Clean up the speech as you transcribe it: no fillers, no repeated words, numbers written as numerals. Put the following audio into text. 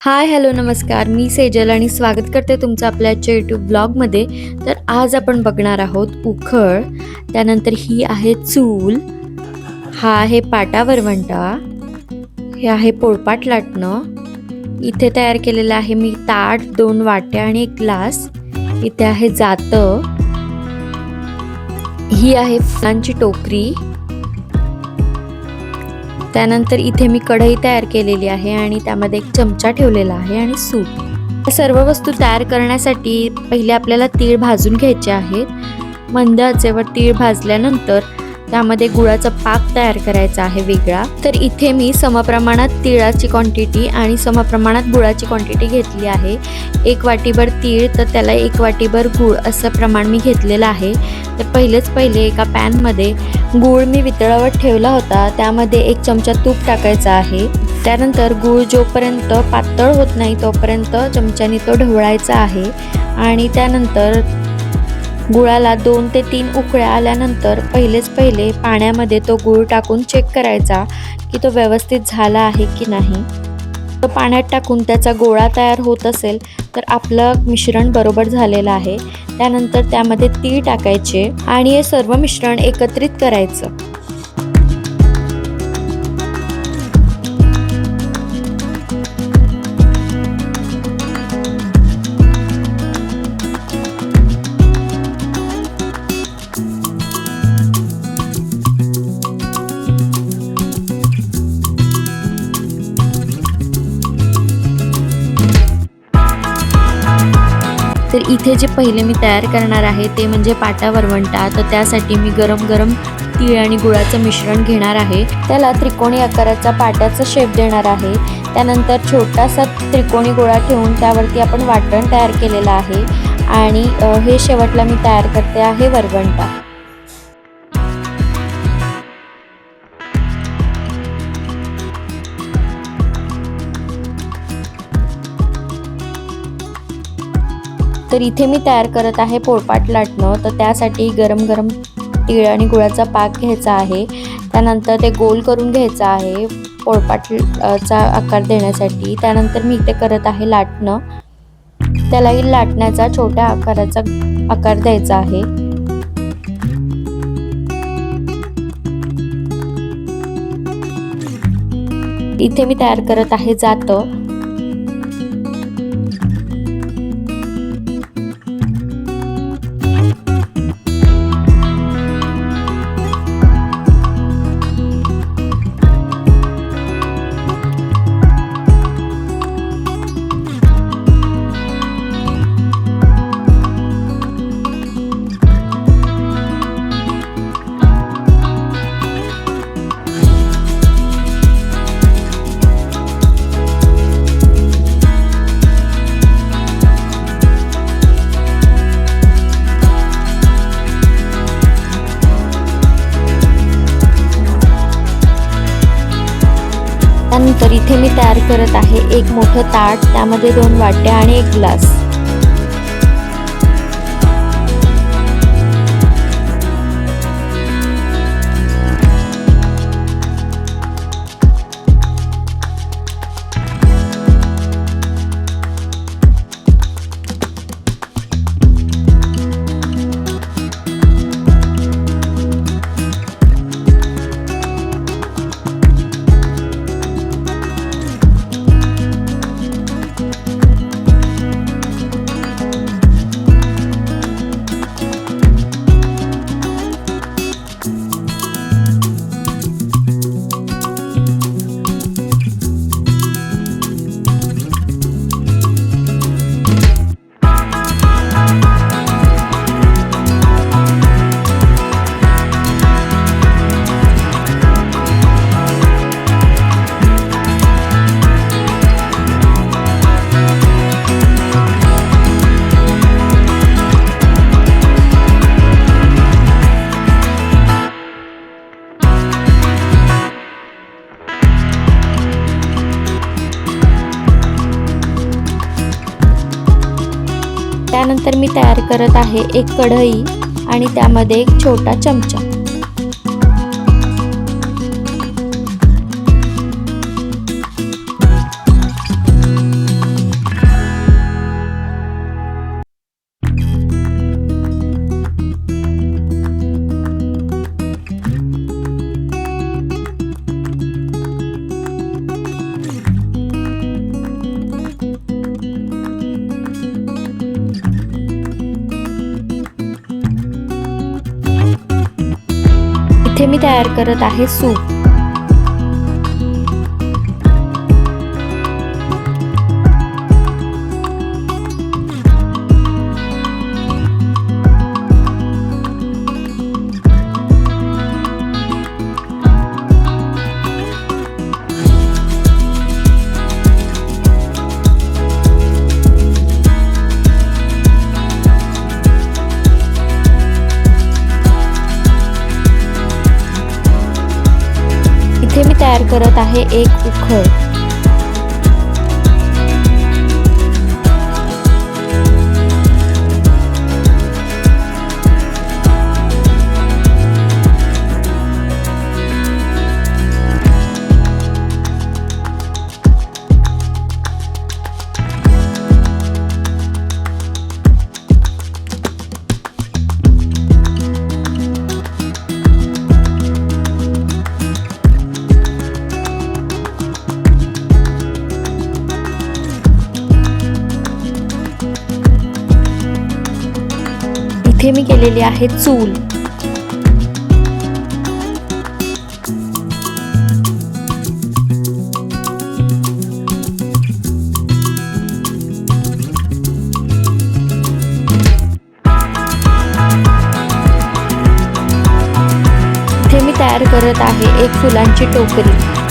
हाय, hello, नमस्कार. मी सेजल आणि स्वागत करते तुमचं आपल्या आजच्या यूट्यूब ब्लॉगमध्ये. तर आज आपण बघणार आहोत उखळ, त्यानंतर ही आहे चूल, हा आहे पाटा वरवंटा, हे आहे पोळपाट लाटणं. इथे तयार केलेलं आहे मी ताट, 2 वाट्या आणि 1 ग्लास. इथे आहे जातं, ही आहे फुलांची टोकरी. त्यानंतर इथे मी कढई तयार केलेली आहे आणि त्यामध्ये 1 चमचा ठेवलेला आहे आणि सूप. या सर्व वस्तू तयार करण्यासाठी पहिले आपल्याला तीळ भाजून घ्यायचे आहेत. मंद आचेवर तीळ भाजल्यानंतर त्यामध्ये गुळाचा पाक तयार करायचा आहे वेगळा. तर इथे मी समप्रमाणात तिळाची क्वांटिटी आणि समप्रमाणात गुळाची क्वांटिटी घेतली आहे. 1 वाटीभर तीळ तर त्याला 1 वाटीभर गुळ असं प्रमाण मी घेतलेलं आहे. तर पहिले एका पॅनमध्ये गूळ मी वितळवत ठेवला होता, त्यामध्ये 1 चमचा तूप टाकायचा आहे. त्यानंतर गूळ जोपर्यंत पातळ होत नाही तोपर्यंत चमच्याने तो ढवळायचा आहे आणि त्यानंतर गुळाला 2 ते 3 उकळ्या आल्यानंतर पहिले पाण्यामध्ये तो गूळ टाकून चेक करायचा की तो व्यवस्थित झाला आहे की नाही. तो पाण्यात टाकून त्याचा गोळा तयार होत असेल तर आपलं मिश्रण बरोबर झालेलं आहे. त्यानंतर त्यामध्ये तीळ टाकायचे आणि हे सर्व मिश्रण एकत्रित करायचं. तर इथे जे पहिले मी तयार करणार आहे ते म्हणजे पाटा वरवंटा. तर त्यासाठी मी गरम गरम तीळ आणि गुळाचं मिश्रण घेणार आहे. त्याला त्रिकोणी आकाराचा पाट्याचा शेप देणार आहे. त्यानंतर छोटासा त्रिकोणी गोळा ठेवून त्यावरती आपण वाटण तयार केलेलं आहे आणि हे शेवटला मी तयार करते आहे वरवंटा. तर इथे मी तयार करत आहे पोळपाट लाटणं. तर त्यासाठी गरम गरम तीळ आणि गुळाचा पाक घ्यायचा आहे. त्यानंतर ते गोल करून घ्यायचं आहे पोळपाटचा आकार देण्यासाठी. त्यानंतर मी इथे करत आहे लाटणं. त्यालाही लाटण्याचा छोट्या आकाराचा आकार द्यायचा आहे. इथे मी तयार करत आहे जातं. त्यानंतर इथे मी तयार करत आहे 1 मोठं ताट, त्यामध्ये 2 वाट्या आणि 1 ग्लास. त्यानंतर मी तयार करत आहे 1 कढई आणि त्यामध्ये 1 छोटा चमचा. इथे मी तयार करत आहे सूप. इथे मी तयार करत आहे एक उखळ. इथे मी केलेली आहे चूल. इथे मी तयार करत आहे एक फुलांची टोकरी.